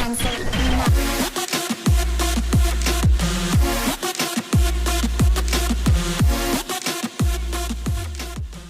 and say no.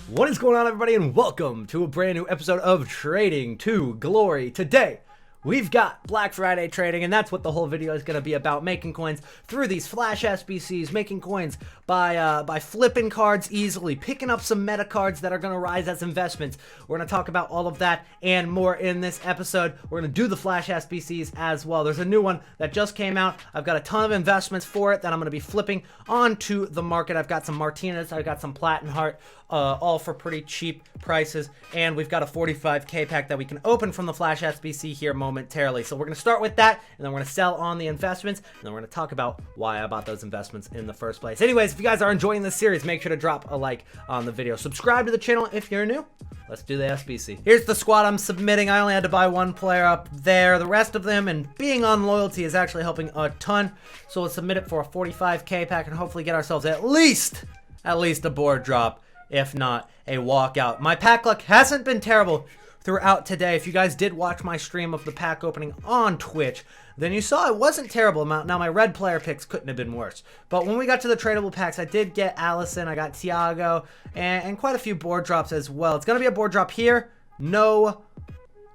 What is going on, everybody, and welcome to a brand new episode of Trading to Glory. Today, we've got Black Friday trading, and that's what the whole video is going to be about, making coins through these flash SBCs, making coins by flipping cards easily, picking up some meta cards that are going to rise as investments. We're going to talk about all of that and more in this episode. We're going to do the flash SBCs as well. There's a new one that just came out. I've got a ton of investments for it that I'm going to be flipping onto the market. I've got some Martinez, I've got some Platinum Heart, all for pretty cheap prices, and we've got a 45k pack that we can open from the flash SBC here momentarily. So we're going to start with that, and then we're going to sell on the investments, and then we're going to talk about why I bought those investments in the first place. Anyways, if you guys are enjoying this series, make sure to drop a like on the video. Subscribe to the channel if you're new. Let's do the SBC. Here's the squad I'm submitting. I only had to buy one player up there. The rest of them, and being on loyalty, is actually helping a ton. So we'll submit it for a 45k pack and hopefully get ourselves at least a board drop, if not a walkout. My pack luck hasn't been terrible throughout today. If you guys did watch my stream of the pack opening on Twitch, then you saw it wasn't terrible. Now, my red player picks couldn't have been worse. But when we got to the tradable packs, I did get Allison, I got Thiago, and quite a few board drops as well. It's going to be a board drop here. No,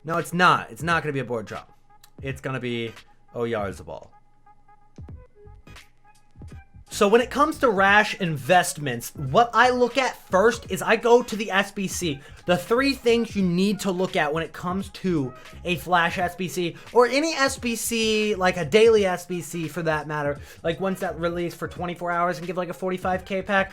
it's not. It's not going to be a board drop. It's going to be Oyarzabal. So when it comes to rash investments, what I look at first is I go to the SBC. The three things you need to look at when it comes to a flash SBC, or any SBC, like a daily SBC for that matter, like ones that release for 24 hours and give like a 45k pack.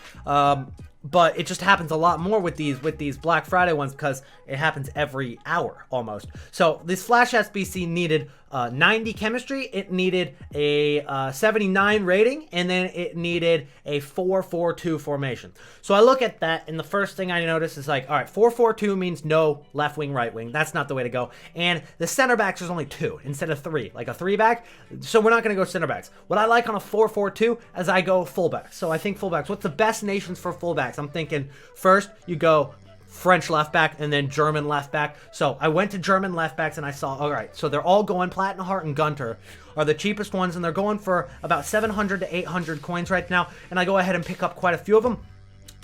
But it just happens a lot more with these Black Friday ones because it happens every hour almost. So this flash SBC needed 90 chemistry, it needed a 79 rating, and then it needed a 4-4-2 formation. So I look at that, and the first thing I notice is like, all right, 4-4-2 means no left wing, right wing. That's not the way to go. And the center backs, there's only 2 instead of 3, like a 3-back. So we're not going to go center backs. What I like on a 4-4-2 is I go fullbacks. So I think fullbacks. What's the best nations for fullbacks? I'm thinking first you go French left back and then German left back. So I went to German left backs and I saw, all right, so they're all going, Platinum Heart and Gunter are the cheapest ones, and they're going for about 700 to 800 coins right now. And I go ahead and pick up quite a few of them.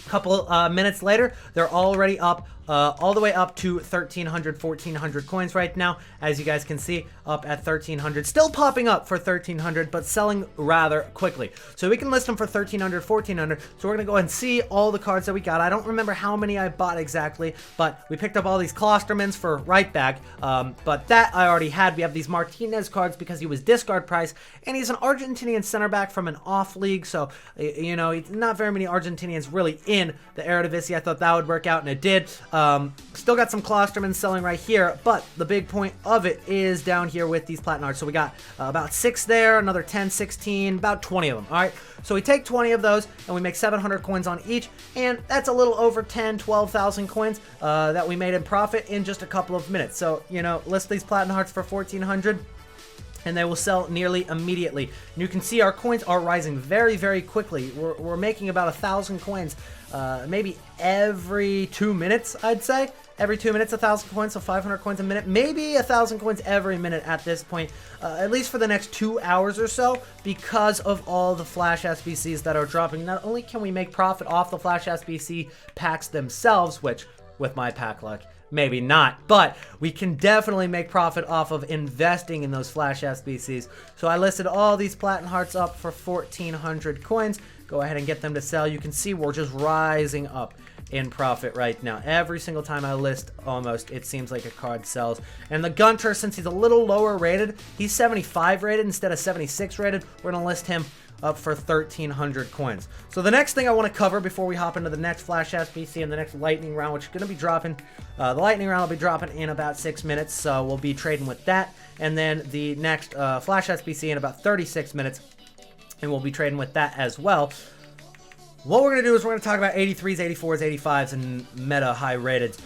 A couple minutes later, they're already up all the way up to 1,300, 1,400 coins right now. As you guys can see, up at 1,300. Still popping up for 1,300, but selling rather quickly. So we can list them for 1,300, 1,400. So we're going to go ahead and see all the cards that we got. I don't remember how many I bought exactly, but we picked up all these Klostermans for right back. But that I already had. We have these Martinez cards because he was discard price, and he's an Argentinian center back from an off league. So, you know, not very many Argentinians really in the Eredivisie. I thought that would work out, and it did. Still got some Klostermans selling right here, but the big point of it is down here with these Platinum Hearts. So we got about 6 there, another 10, 16, about 20 of them. All right, so we take 20 of those and we make 700 coins on each, and that's a little over 10, 12,000 coins that we made in profit in just a couple of minutes. So, you know, list these Platinum Hearts for 1,400. And they will sell nearly immediately. And you can see our coins are rising very, very quickly. We're making about 1,000 coins, maybe every 2 minutes, I'd say. Every 2 minutes, 1,000 coins, so 500 coins a minute. Maybe 1,000 coins every minute at this point, at least for the next 2 hours or so, because of all the flash SBCs that are dropping. Not only can we make profit off the flash SBC packs themselves, which, with my pack luck, maybe not, but we can definitely make profit off of investing in those flash SBCs. So I listed all these Platinum Hearts up for 1,400 coins. Go ahead and get them to sell. You can see we're just rising up in profit right now. Every single time I list, almost, it seems like a card sells. And the Gunter, since he's a little lower rated, he's 75 rated instead of 76 rated. We're going to list him up for 1,300 coins. So the next thing I want to cover before we hop into the next flash SBC and the next lightning round, which is going to be dropping, the lightning round will be dropping in about 6 minutes, so we'll be trading with that. And then the next flash SBC in about 36 minutes, and we'll be trading with that as well. What we're going to do is we're going to talk about 83s, 84s, 85s, and meta high rated.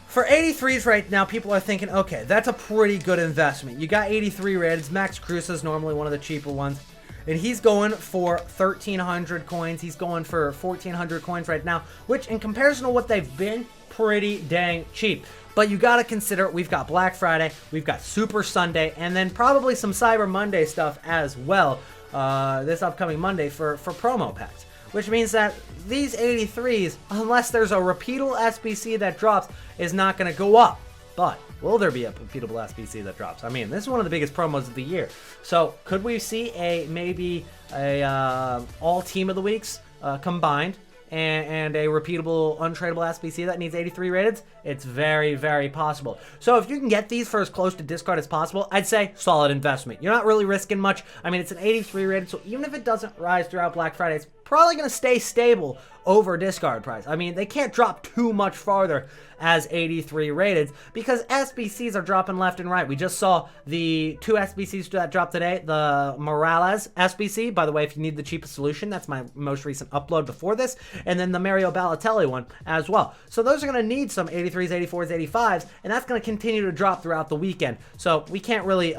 For 83s right now, people are thinking, okay, that's a pretty good investment. You got 83 rated. Max Cruz is normally one of the cheaper ones. And he's going for 1,300 coins. He's going for 1,400 coins right now, which in comparison to what they've been, pretty dang cheap. But you got to consider we've got Black Friday, we've got Super Sunday, and then probably some Cyber Monday stuff as well this upcoming Monday for promo packs. Which means that these 83s, unless there's a repeatable SBC that drops, is not going to go up. But will there be a repeatable SBC that drops? I mean, this is one of the biggest promos of the year. So could we see maybe all team of the weeks combined and a repeatable untradeable SBC that needs 83 rated? It's very, very possible. So if you can get these for as close to discard as possible, I'd say solid investment. You're not really risking much. I mean, it's an 83 rated, so even if it doesn't rise throughout Black Friday, it's probably going to stay stable over discard price. I mean, they can't drop too much farther as 83 rated because SBCs are dropping left and right. We just saw the 2 SBCs that dropped today. The Morales SBC, by the way, if you need the cheapest solution, that's my most recent upload before this, and then the Mario Balotelli one as well. So those are going to need some 83s, 84s, 85s, and that's going to continue to drop throughout the weekend. So we can't really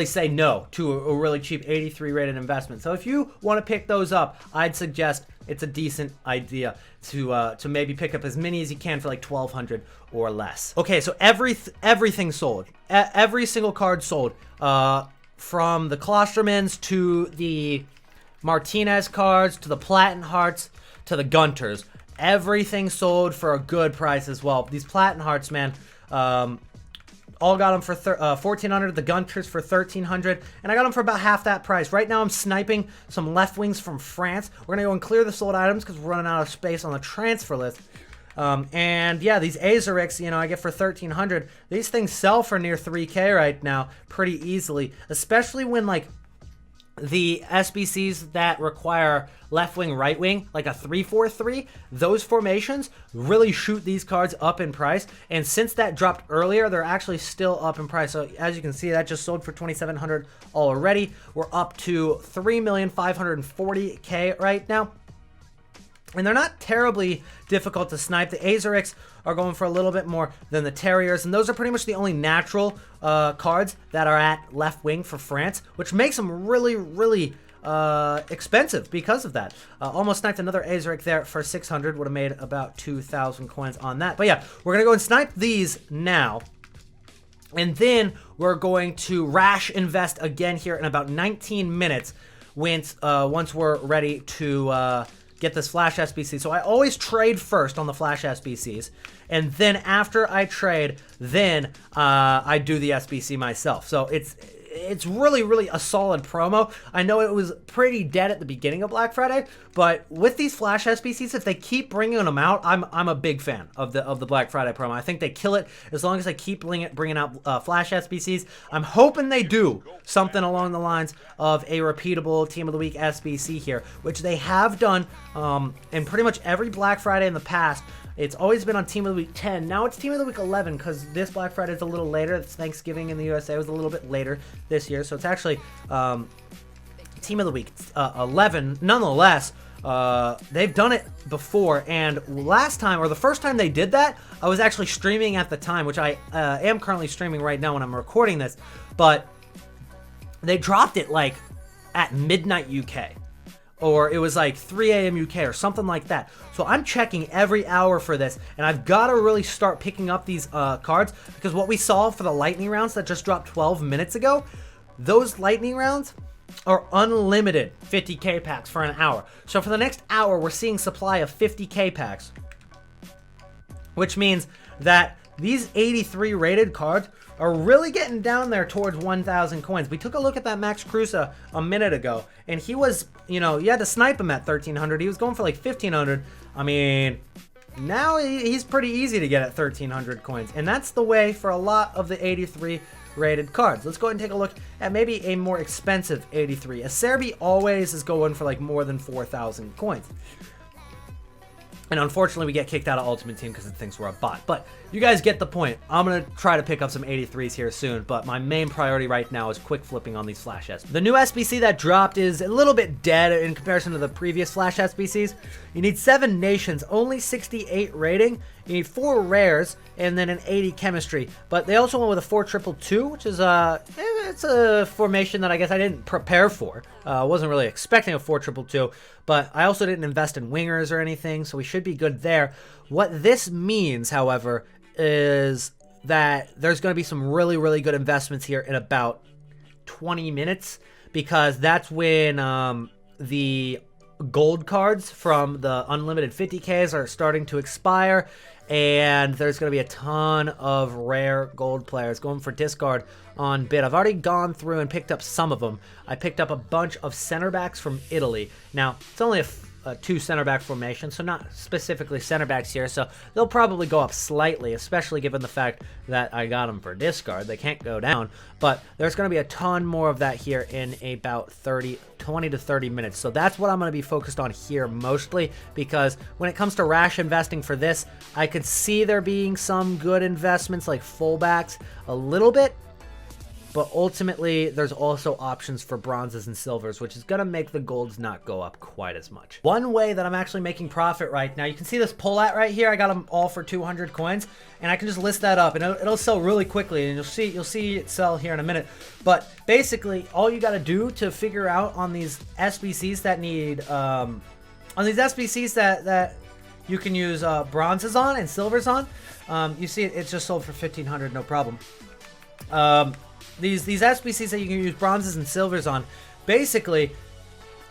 say no to a really cheap 83 rated investment. So if you want to pick those up, I'd suggest it's a decent idea to maybe pick up as many as you can for like 1,200 or less. Okay, so everything sold. Every single card sold. From the Klostermans to the Martinez cards to the Platin Hearts to the Gunters. Everything sold for a good price as well. These Platin Hearts, man, all got them for 1,400, the Gunters for 1,300, and I got them for about half that price. Right now I'm sniping some left wings from France. We're going to go and clear the sold items because we're running out of space on the transfer list. And yeah, these Azerix, you know, I get for 1,300. These things sell for near 3K right now pretty easily, especially when like the SBCs that require left wing, right wing, like a 3-4-3, those formations really shoot these cards up in price. And since that dropped earlier, they're actually still up in price. So as you can see, that just sold for 2,700 already. We're up to 3,540K right now. And they're not terribly difficult to snipe. The Azerix are going for a little bit more than the Terriers, and those are pretty much the only natural cards that are at left wing for France, which makes them really, really expensive because of that. Almost sniped another Azeric there for 600, would have made about 2,000 coins on that. But yeah, we're going to go and snipe these now. And then we're going to rash invest again here in about 19 minutes once we're ready to get this Flash SBC. So I always trade first on the Flash SBCs, and then after I trade, then I do the SBC myself. So it's really, really a solid promo. I know it was pretty dead at the beginning of Black Friday, but with these Flash SBCs, if they keep bringing them out, I'm a big fan of the Black Friday promo. I think they kill it as long as they keep bringing out Flash SBCs. I'm hoping they do something along the lines of a repeatable Team of the Week SBC here, which they have done in pretty much every Black Friday in the past. It's always been on Team of the Week 10. Now it's Team of the Week 11 because this Black Friday is a little later. It's Thanksgiving in the USA. It was a little bit later this year. So it's actually Team of the Week 11. Nonetheless, they've done it before. And last time, or the first time they did that, I was actually streaming at the time, which I am currently streaming right now when I'm recording this. But they dropped it like at midnight UK. Or it was like 3 a.m. UK or something like that. So I'm checking every hour for this, and I've got to really start picking up these cards, because what we saw for the lightning rounds that just dropped 12 minutes ago, those lightning rounds are unlimited 50k packs for an hour. So for the next hour, we're seeing supply of 50k packs, which means that these 83 rated cards are really getting down there towards 1,000 coins. We took a look at that Max Kruse a minute ago, and he was, you know, you had to snipe him at 1,300. He was going for like 1,500. I mean, now he's pretty easy to get at 1,300 coins, and that's the way for a lot of the 83 rated cards. Let's go ahead and take a look at maybe a more expensive 83. A Serbi always is going for like more than 4,000 coins. And unfortunately, we get kicked out of Ultimate Team because it thinks we're a bot. But you guys get the point. I'm going to try to pick up some 83s here soon. But my main priority right now is quick flipping on these Flash SBCs. The new SBC that dropped is a little bit dead in comparison to the previous Flash SBCs. You need 7 nations, only 68 rating. You need 4 rares, and then an 80 chemistry. But they also went with a 4-2-2, which is it's a formation that I guess I didn't prepare for. Wasn't really expecting a 4-2-2, but I also didn't invest in wingers or anything, so we should be good there. What this means, however, is that there's going to be some really, really good investments here in about 20 minutes, because that's when the gold cards from the unlimited 50Ks are starting to expire, and there's going to be a ton of rare gold players going for discard on bid. I've already gone through and picked up some of them. I picked up a bunch of center backs from Italy. Now, it's only a 2 center back formation, so not specifically center backs here, so they'll probably go up slightly, especially given the fact that I got them for discard. They can't go down, but there's going to be a ton more of that here in about 20 to 30 minutes. So that's what I'm going to be focused on here mostly, because when it comes to rash investing for this, I could see there being some good investments like fullbacks a little bit, but ultimately, there's also options for bronzes and silvers, which is going to make the golds not go up quite as much. One way that I'm actually making profit right now, you can see this pull at right here. I got them all for 200 coins, and I can just list that up, and it'll sell really quickly, and you'll see it sell here in a minute. But basically, all you got to do to figure out on these SBCs that need, that you can use bronzes on and silvers on, you see it's just sold for 1,500, no problem. These SBCs that you can use bronzes and silvers on, basically,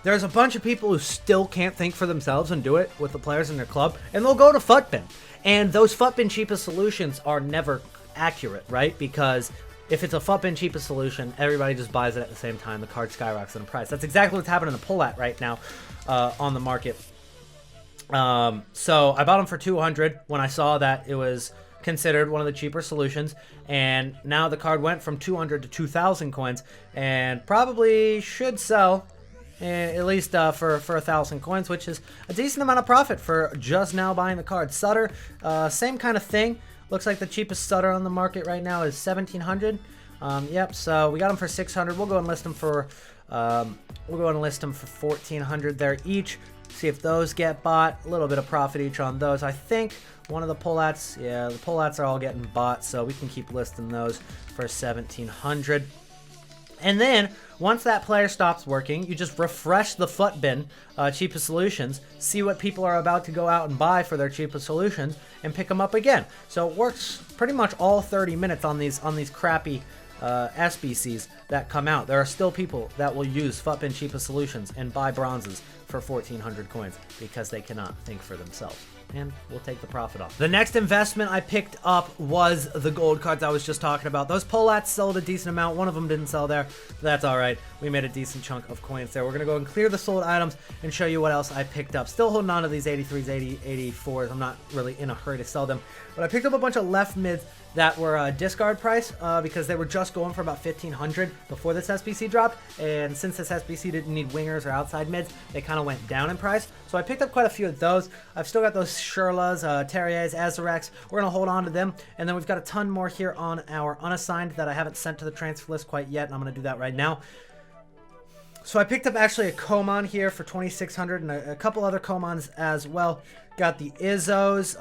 there's a bunch of people who still can't think for themselves and do it with the players in their club, and they'll go to FUTBin. And those FUTBin cheapest solutions are never accurate, right? Because if it's a FUTBin cheapest solution, everybody just buys it at the same time. The card skyrockets in price. That's exactly what's happening in the pull at right now on the market. So I bought them for 200 when I saw that it was considered one of the cheaper solutions, and now the card went from 200 to 2,000 coins, and probably should sell at least for 1,000 coins, which is a decent amount of profit for just now buying the card. Sutter, same kind of thing. Looks like the cheapest Sutter on the market right now is 1,700. Yep. So we got them for 600. We'll go and list them for 1,400 there each. See if those get bought. A little bit of profit each on those. I think one of the pull-outs, yeah, the pull-outs are all getting bought, so we can keep listing those for 1,700. And then, once that player stops working, you just refresh the FUTBin cheapest solutions, see what people are about to go out and buy for their cheapest solutions, and pick them up again. So it works pretty much all 30 minutes on these crappy SBCs that come out. There are still people that will use FUTBin cheapest solutions and buy bronzes for 1,400 coins because they cannot think for themselves. And we'll take the profit off. The next investment I picked up was the gold cards I was just talking about. Those pull-ats sold a decent amount. One of them didn't sell there. But that's all right. We made a decent chunk of coins there. We're going to go and clear the sold items and show you what else I picked up. Still holding on to these 83s, 84s. I'm not really in a hurry to sell them. But I picked up a bunch of left mids that were discard price because they were just going for about 1,500 before this SBC dropped. And since this SBC didn't need wingers or outside mids, they kind of went down in price. So I picked up quite a few of those. I've still got those Shurlas, Terriers, Azareks. We're going to hold on to them. And then we've got a ton more here on our unassigned that I haven't sent to the transfer list quite yet. And I'm going to do that right now. So I picked up actually a Coman here for 2,600 and a couple other Comans as well. Got the Izzos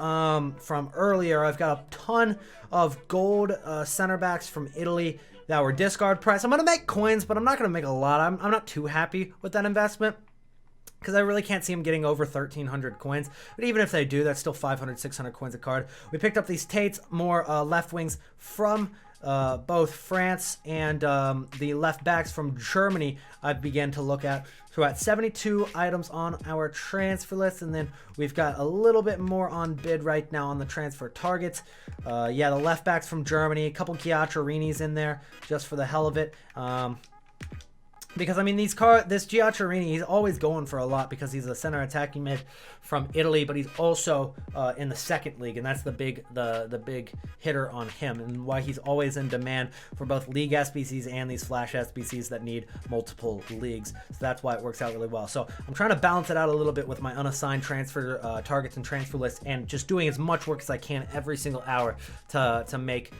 from earlier. I've got a ton of gold center backs from Italy that were discard price. I'm going to make coins, but I'm not going to make a lot. I'm not too happy with that investment because I really can't see them getting over 1,300 coins. But even if they do, that's still 500, 600 coins a card. We picked up these Tates, more left wings from both France and the left backs from Germany I began to look at. So we're at 72 items on our transfer list, and then we've got a little bit more on bid right now on the transfer targets. Yeah, the left backs from Germany, a couple Giaccherinis in there just for the hell of it. Because, I mean, this Giaccherini, he's always going for a lot because he's a center attacking mid from Italy, but he's also in the second league, and that's the big hitter on him, and why he's always in demand for both league SBCs and these flash SBCs that need multiple leagues. So that's why it works out really well. So I'm trying to balance it out a little bit with my unassigned transfer targets and transfer lists, and just doing as much work as I can every single hour to make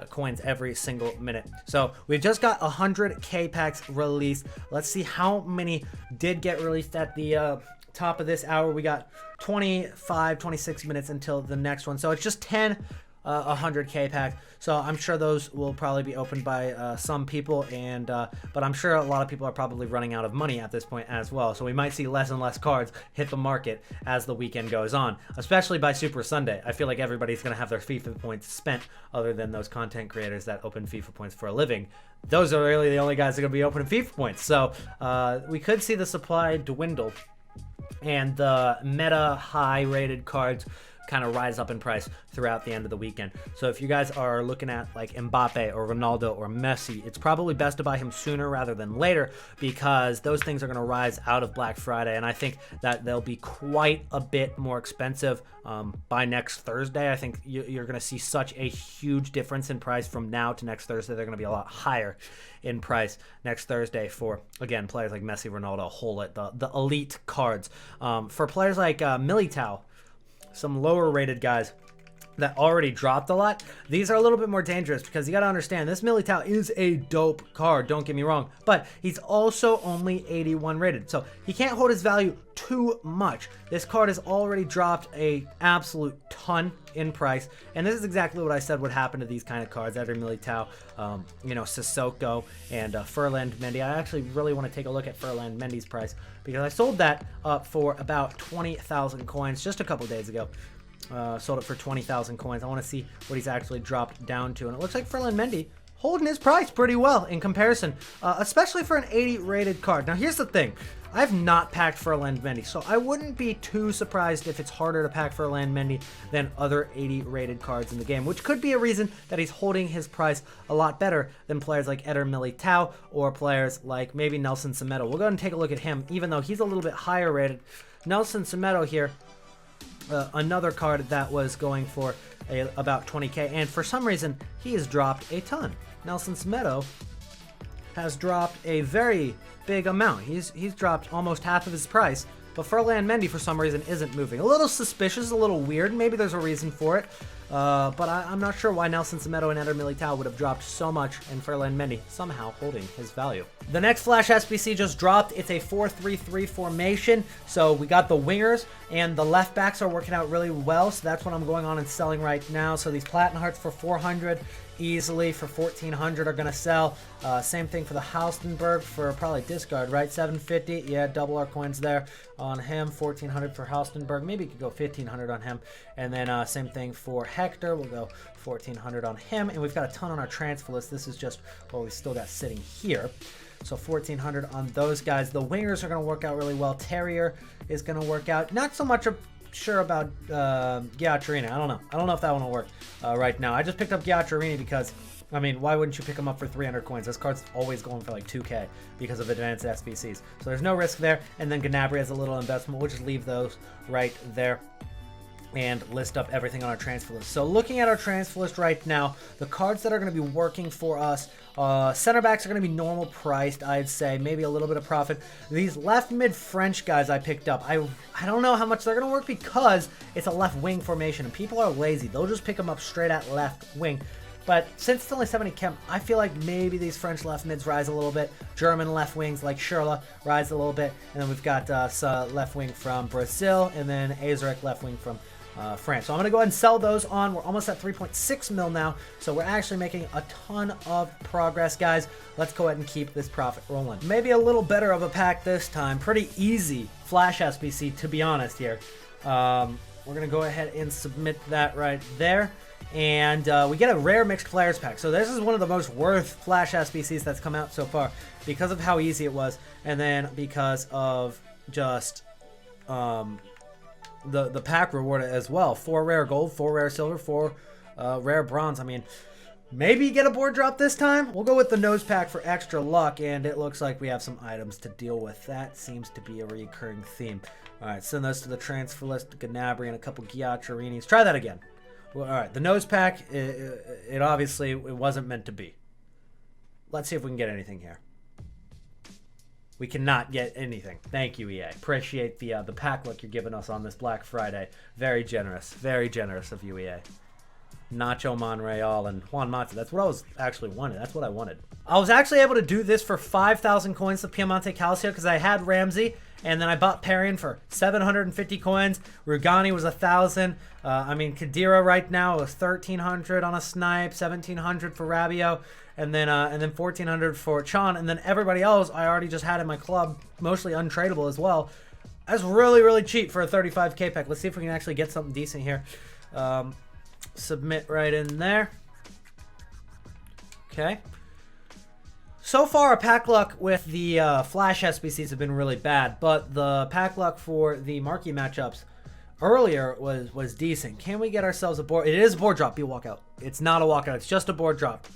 coins every single minute. So we've just got 100 K-packs released. Let's see how many did get released at the top of this hour. We got 26 minutes until the next one. So it's just 10 a 100K pack. So I'm sure those will probably be opened by some people, and but I'm sure a lot of people are probably running out of money at this point as well. So we might see less and less cards hit the market as the weekend goes on, especially by Super Sunday. I feel like everybody's going to have their FIFA points spent, other than those content creators that open FIFA points for a living. Those are really the only guys that are going to be opening FIFA points. So we could see the supply dwindle and the meta high rated cards kind of rise up in price throughout the end of the weekend. So if you guys are looking at like Mbappe or Ronaldo or Messi, it's probably best to buy him sooner rather than later, because those things are going to rise out of Black Friday, and I think that they'll be quite a bit more expensive by next Thursday. I think you're going to see such a huge difference in price from now to next Thursday. They're going to be a lot higher in price next Thursday for, again, players like Messi, Ronaldo, the elite cards. For players like Militao, some lower rated guys that already dropped a lot, these are a little bit more dangerous, because you got to understand, this Militao is a dope card, don't get me wrong, but he's also only 81 rated, so he can't hold his value too much. This card has already dropped a absolute ton in price, and this is exactly what I said would happen to these kind of cards. Eder Militao, Sissoko, and Ferland Mendy. I actually really want to take a look at Ferland Mendy's price, because I sold that up for about 20,000 coins just a couple days ago. Sold it for 20,000 coins. I want to see what he's actually dropped down to, and it looks like Ferland Mendy holding his price pretty well in comparison, especially for an 80 rated card. Now here's the thing, I've not packed Ferland Mendy, so I wouldn't be too surprised if it's harder to pack Ferland Mendy than other 80 rated cards in the game, which could be a reason that he's holding his price a lot better than players like Eder Militao or players like maybe Nelson Semedo. We'll go ahead and take a look at him, even though he's a little bit higher rated. Nelson Semedo here, another card that was going for about 20K, and for some reason he has dropped a ton. Nelson Semedo has dropped a very big amount. He's dropped almost half of his price, but Ferland Mendy for some reason isn't moving. A little suspicious, a little weird. Maybe there's a reason for it, but I'm not sure why Nelson Semedo and Eder Militao would have dropped so much, and Ferland Mendy somehow holding his value. The next Flash SBC just dropped. It's a 4-3-3 formation, so we got the wingers and the left backs are working out really well, so that's what I'm going on and selling right now. So these Platinum Hearts for 400 easily, for 1,400 are going to sell. Same thing for the Halstenberg for probably discard, right? 750, yeah, double our coins there on him. 1,400 for Halstenberg, maybe you could go 1,500 on him. And then same thing for Hector, we'll go 1,400 on him. And we've got a ton on our transfer list. This is just what we still got sitting here. So 1,400 on those guys. The wingers are going to work out really well. Terrier is going to work out. Not so much sure about Giaccherini. I don't know if that one will work right now. I just picked up Giaccherini because, I mean, why wouldn't you pick him up for 300 coins? This card's always going for like 2K because of advanced SBCs. So there's no risk there. And then Gnabry has a little investment. We'll just leave those right there and list up everything on our transfer list. So looking at our transfer list right now, the cards that are going to be working for us, center backs are going to be normal priced, I'd say, maybe a little bit of profit. These left mid French guys I picked up, I don't know how much they're going to work, because it's a left wing formation and people are lazy. They'll just pick them up straight at left wing. But since it's only 70 chem, I feel like maybe these French left mids rise a little bit. German left wings like Schürrle rise a little bit. And then we've got left wing from Brazil, and then Azarek left wing from France. So I'm going to go ahead and sell those on. We're almost at 3.6 mil now, so we're actually making a ton of progress, guys. Let's go ahead and keep this profit rolling. Maybe a little better of a pack this time. Pretty easy Flash SBC, to be honest here. We're going to go ahead and submit that right there. And we get a rare mixed players pack. So this is one of the most worth Flash SBCs that's come out so far, because of how easy it was, and then because of just the pack reward as well. 4 rare gold, 4 rare silver, 4 rare bronze. I mean, maybe you get a board drop this time. We'll go with the nose pack for extra luck, and it looks like we have some items to deal with. That seems to be a recurring theme. All right, send those to the transfer list. Gnabry and a couple Giaccherinis. Try that again. Well, all right, the nose pack, it obviously it wasn't meant to be. Let's see if we can get anything here. We cannot get anything. Thank you, EA. Appreciate the pack luck you're giving us on this Black Friday. Very generous of you, EA. Nacho Monreal and Juan Mata. That's what I was actually wanted. That's what I wanted. I was actually able to do this for 5,000 coins to Piemonte Calcio because I had Ramsey, and then I bought Perrin for 750 coins. Rugani was 1,000. I mean, Khedira right now is 1,300 on a snipe, 1,700 for Rabiot, and then 1,400 for Chan, and then everybody else I already just had in my club, mostly untradeable as well. That's really, really cheap for a 35k pack. Let's see if we can actually get something decent here. Submit right in there. Okay. So far, pack luck with the Flash SBCs have been really bad, but the pack luck for the marquee matchups earlier was decent. Can we get ourselves a board? It is a board drop. Be a walkout. It's not a walkout. It's just a board drop.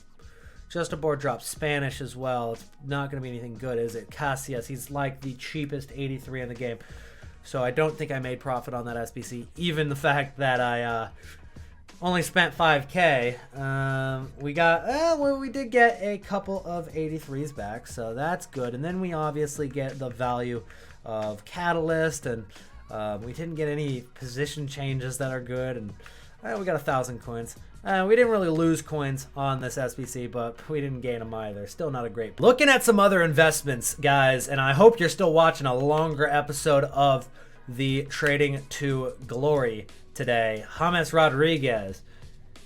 Just a board drop. Spanish as well. It's not going to be anything good, is it? Casillas. He's like the cheapest 83 in the game. So I don't think I made profit on that SBC. Even the fact that I only spent 5k. We did get a couple of 83s back, so that's good. And then we obviously get the value of Catalyst, and we didn't get any position changes that are good, and we got 1,000 coins. We didn't really lose coins on this SBC, but we didn't gain them either. Still not a great. Looking at some other investments, guys, and I hope you're still watching a longer episode of the Trading to Glory today. James Rodriguez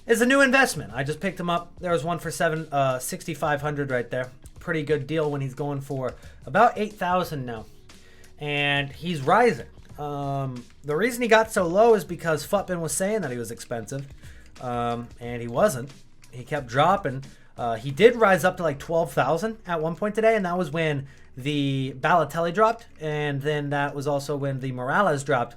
is a new investment. I just picked him up. There was one for 6,500 right there. Pretty good deal when he's going for about 8,000 now. And he's rising. The reason he got so low is because Futbin was saying that he was expensive. And he wasn't. He kept dropping. He did rise up to like 12,000 at one point today, and that was when the Balotelli dropped, and then that was also when the Morales dropped.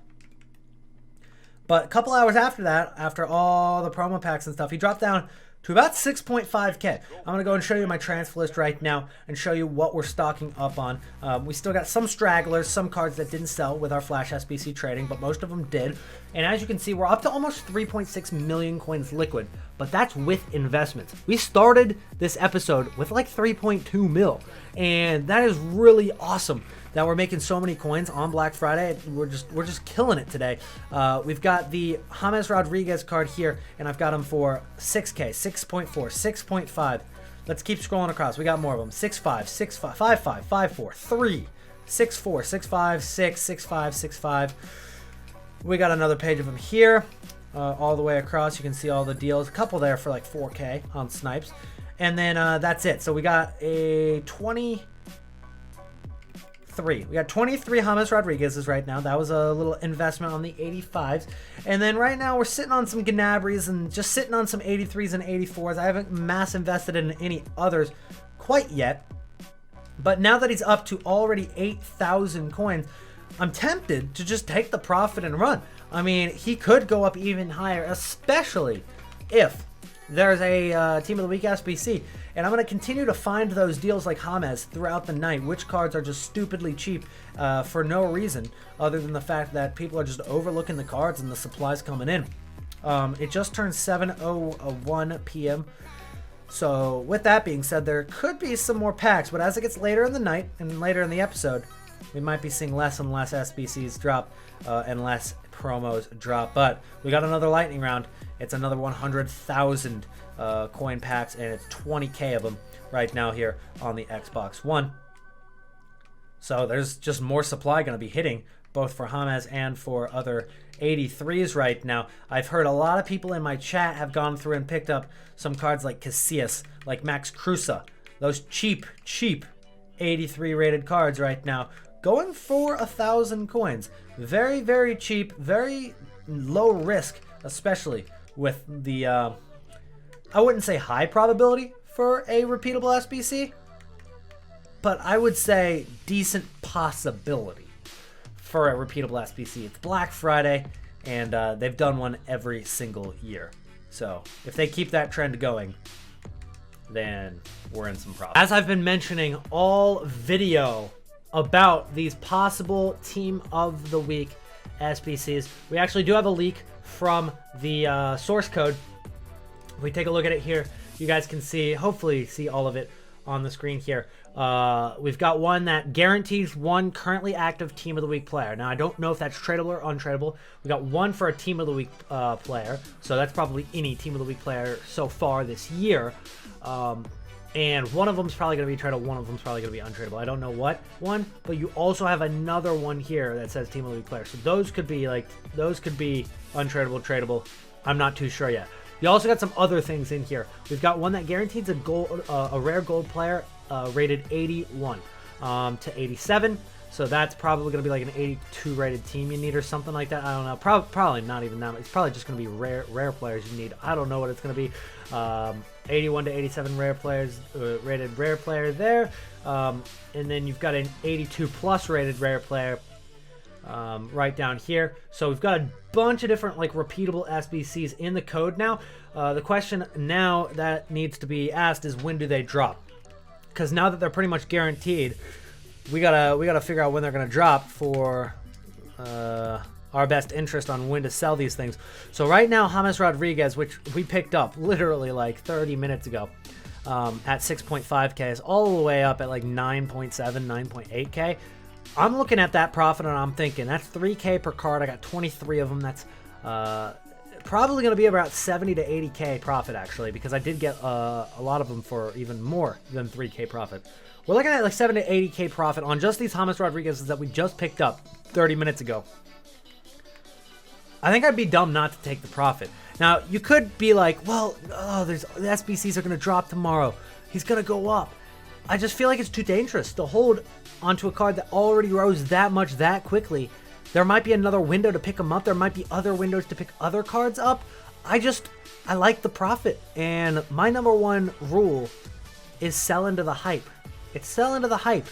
But a couple hours after that, after all the promo packs and stuff, he dropped down to about 6.5k. I'm going to go and show you my transfer list right now and show you what we're stocking up on. We still got some stragglers, some cards that didn't sell with our Flash SBC trading, but most of them did. And as you can see, we're up to almost 3.6 million coins liquid, but that's with investments. We started this episode with like 3.2 mil, and that is really awesome that we're making so many coins on Black Friday. We're just killing it today. We've got the James Rodriguez card here, and I've got him for 6k, 6.4, 6.5. Let's keep scrolling across. We got more of them. 6.5, 6.5, 5.5, 5.4, 3, 6.4, 6.5, 6, 6.5, 6.5. We got another page of them here, all the way across. You can see all the deals. A couple there for like 4k on snipes, and then that's it. So we got a 23. We got 23 James Rodriguez's right now. That was a little investment on the 85s. And then right now we're sitting on some Gnabry's and just sitting on some 83s and 84s. I haven't mass invested in any others quite yet. But now that he's up to already 8,000 coins, I'm tempted to just take the profit and run. I mean, he could go up even higher, especially if there's a Team of the Week SBC. And I'm going to continue to find those deals like James throughout the night, which cards are just stupidly cheap for no reason other than the fact that people are just overlooking the cards and the supplies coming in. It just turned 7:01 p.m. So with that being said, there could be some more packs, but as it gets later in the night and later in the episode, we might be seeing less and less SBCs drop and less promos drop. But we got another lightning round. It's another 100,000 coin packs, and it's 20k of them right now here on the Xbox One. So there's just more supply going to be hitting, both for James and for other 83s right now. I've heard a lot of people in my chat have gone through and picked up some cards like Casillas, like Max Cruza, those cheap 83 rated cards right now, going for 1,000 coins. Very, very cheap, very low risk, especially with the, I wouldn't say high probability for a repeatable SBC, but I would say decent possibility for a repeatable SBC. It's Black Friday, and they've done one every single year. So if they keep that trend going, then we're in some problems. As I've been mentioning all video about these possible Team of the Week SBCs, we actually do have a leak from the source code. If we take a look at it here, you guys can see, hopefully see all of it on the screen here. We've got one that guarantees one currently active Team of the Week player. Now, I don't know if that's tradable or untradable. We got one for a Team of the Week player, so that's probably any Team of the Week player so far this year. And one of them is probably going to be tradable, one of them is probably going to be untradeable. I don't know what one, but you also have another one here that says Team of the Week player. So those could be untradeable, tradable. I'm not too sure yet. You also got some other things in here. We've got one that guarantees a rare gold player rated 81 to 87. So that's probably going to be like an 82 rated team you need or something like that. I don't know. Probably not even that. It's probably just going to be rare players you need. I don't know what it's going to be. 81 to 87 rare players, rated rare player there. And then you've got an 82 plus rated rare player right down here. So we've got a bunch of different like repeatable SBCs in the code now. The question now that needs to be asked is, when do they drop? Because now that they're pretty much guaranteed, we gotta figure out when they're gonna drop for our best interest on when to sell these things. So right now, James Rodriguez, which we picked up literally like 30 minutes ago, at 6.5K, is all the way up at like 9.7, 9.8K. I'm looking at that profit and I'm thinking that's 3K per card. I got 23 of them. That's probably going to be about 70 to 80K profit actually, because I did get a lot of them for even more than 3K profit. We're looking at like 70 to 80K profit on just these James Rodriguez's that we just picked up 30 minutes ago. I think I'd be dumb not to take the profit. Now, you could be like, well, the SBCs are going to drop tomorrow. He's going to go up. I just feel like it's too dangerous to hold onto a card that already rose that much that quickly. There might be another window to pick them up. There might be other windows to pick other cards up. I like the profit. And my number one rule is sell into the hype. It's sell into the hype.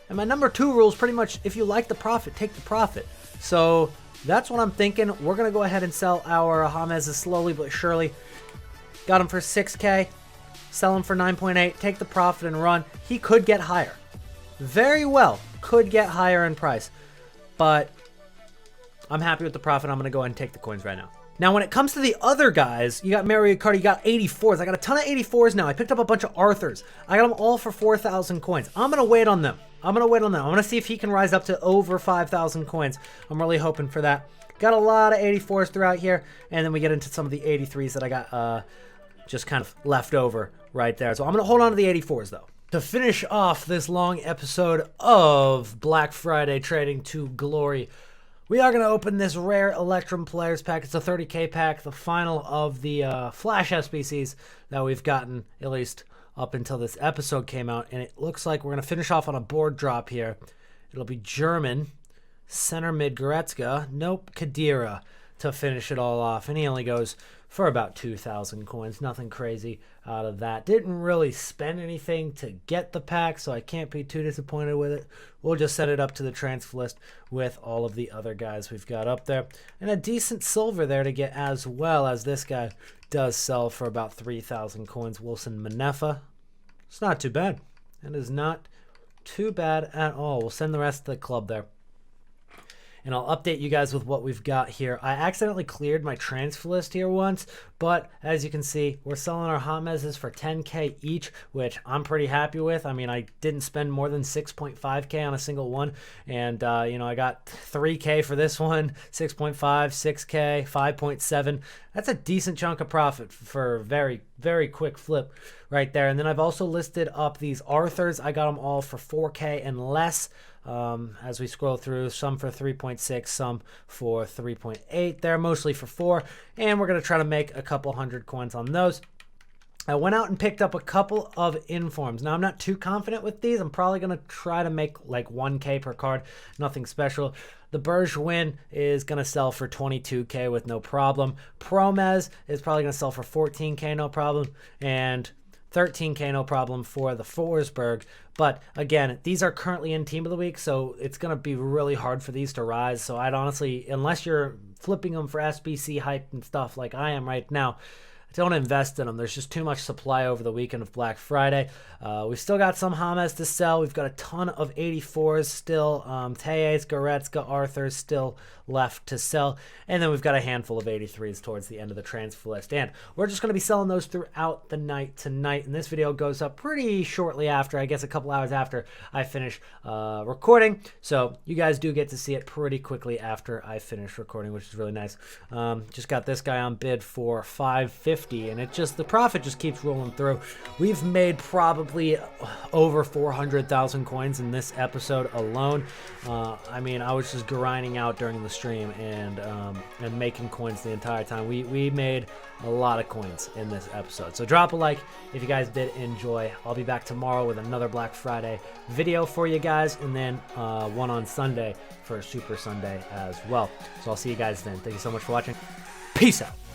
And my number two rule is pretty much, if you like the profit, take the profit. So that's what I'm thinking. We're going to go ahead and sell our James slowly but surely. Got him for 6K. Sell him for 9.8. Take the profit and run. He could get higher. Very well. Could get higher in price. But I'm happy with the profit. I'm going to go ahead and take the coins right now. Now, when it comes to the other guys, you got Mario Kart, you got 84s. I got a ton of 84s now. I picked up a bunch of Arthurs. I got them all for 4,000 coins. I'm going to wait on them. I'm going to see if he can rise up to over 5,000 coins. I'm really hoping for that. Got a lot of 84s throughout here. And then we get into some of the 83s that I got just kind of left over right there. So I'm going to hold on to the 84s, though. To finish off this long episode of Black Friday Trading to Glory, we are going to open this rare Electrum Players pack. It's a 30K pack, the final of the Flash SBCs that we've gotten, at least up until this episode came out. And it looks like we're going to finish off on a board drop here. It'll be German, center mid Goretzka, nope, Khedira to finish it all off. And he only goes for about 2,000 coins. Nothing crazy out of that. Didn't really spend anything to get the pack, so I can't be too disappointed with it. We'll just set it up to the transfer list with all of the other guys we've got up there. And a decent silver there to get, as well as this guy does sell for about 3,000 coins. Wilson Manefa. It's not too bad. It is not too bad at all. We'll send the rest to the club there. And I'll update you guys with what we've got here. I accidentally cleared my transfer list here once, but as you can see, we're selling our Jameses for 10K each, which I'm pretty happy with. I mean, I didn't spend more than 6.5K on a single one, and I got 3K for this one, 6.5, 6K, 5.7. That's a decent chunk of profit for a very, very quick flip right there. And then I've also listed up these Arthurs. I got them all for 4K and less. As we scroll through, some for 3.6, some for 3.8. They're mostly for 4, and we're going to try to make a couple hundred coins on those. I went out and picked up a couple of informs. Now, I'm not too confident with these. I'm probably going to try to make like 1K per card. Nothing special. The Bergwijn is going to sell for 22K with no problem. Promes is probably going to sell for 14K, no problem. And 13K, no problem for the Forsberg. But again, these are currently in Team of the Week, so it's going to be really hard for these to rise. So I'd honestly, unless you're flipping them for SBC hype and stuff like I am right now, don't invest in them. There's just too much supply over the weekend of Black Friday. We've still got some James to sell. We've got a ton of 84s still. Tejes, Goretzka, Arthurs still left to sell. And then we've got a handful of 83s towards the end of the transfer list. And we're just going to be selling those throughout the night tonight. And this video goes up pretty shortly after, I guess a couple hours after I finish recording. So you guys do get to see it pretty quickly after I finish recording, which is really nice. Just got this guy on bid for $550, and the profit just keeps rolling through. We've made probably over 400,000 coins in this episode alone. I mean, I was just grinding out during the stream and making coins the entire time. We made a lot of coins in this episode. So drop a like if you guys did enjoy. I'll be back tomorrow with another Black Friday video for you guys, and then one on Sunday for Super Sunday as well. So I'll see you guys then. Thank you so much for watching. Peace out.